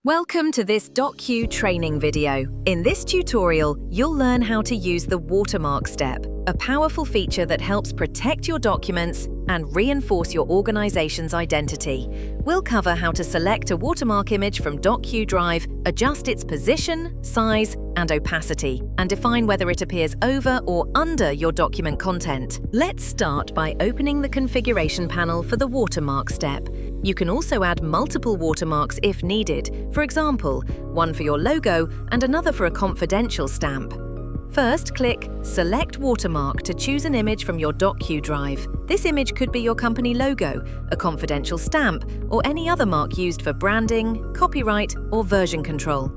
Welcome to this DocQ training video. In this tutorial, you'll learn how to use the Watermark Step, a powerful feature that helps protect your documents and reinforce your organization's identity. We'll cover how to select a watermark image from DocQ Drive, adjust its position, size, and opacity, and define whether it appears over or under your document content. Let's start by opening the configuration panel for the Watermark Step. You can also add multiple watermarks if needed, for example, one for your logo and another for a confidential stamp. First, click Select Watermark to choose an image from your DocQ Drive. This image could be your company logo, a confidential stamp, or any other mark used for branding, copyright, or version control.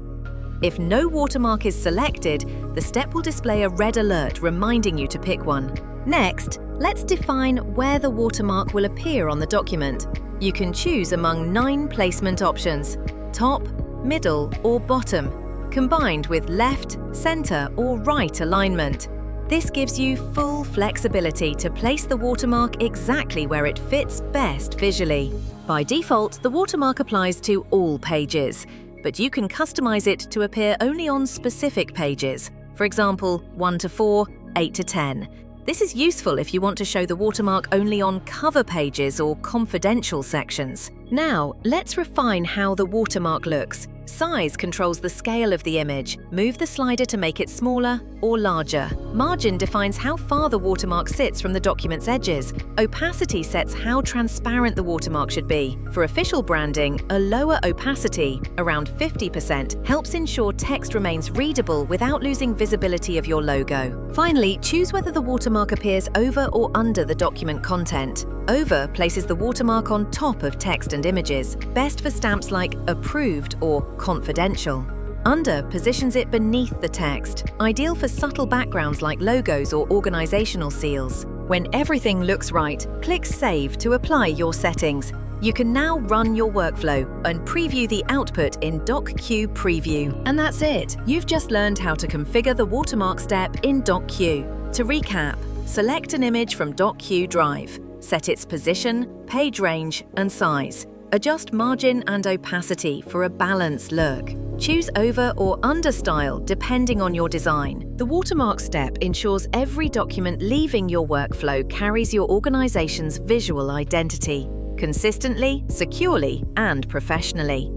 If no watermark is selected, the step will display a red alert reminding you to pick one. Next, let's define where the watermark will appear on the document. You can choose among 9 placement options: top, middle, or bottom, combined with left, center, or right alignment. This gives you full flexibility to place the watermark exactly where it fits best visually. By default, the watermark applies to all pages, but you can customize it to appear only on specific pages, for example, 1 to 4, 8 to 10. This is useful if you want to show the watermark only on cover pages or confidential sections. Now, let's refine how the watermark looks. Size controls the scale of the image. Move the slider to make it smaller or larger. Margin defines how far the watermark sits from the document's edges. Opacity sets how transparent the watermark should be. For official branding, a lower opacity, around 50%, helps ensure text remains readable without losing visibility of your logo. Finally, choose whether the watermark appears over or under the document content. Over places the watermark on top of text and images, best for stamps like approved or confidential. Under positions it beneath the text, ideal for subtle backgrounds like logos or organizational seals. When everything looks right, click Save to apply your settings. You can now run your workflow and preview the output in DocQ Preview. And that's it. You've just learned how to configure the watermark step in DocQ. To recap, select an image from DocQ Drive. Set its position, page range, and size. Adjust margin and opacity for a balanced look. Choose over or under style depending on your design. The watermark step ensures every document leaving your workflow carries your organization's visual identity, consistently, securely, and professionally.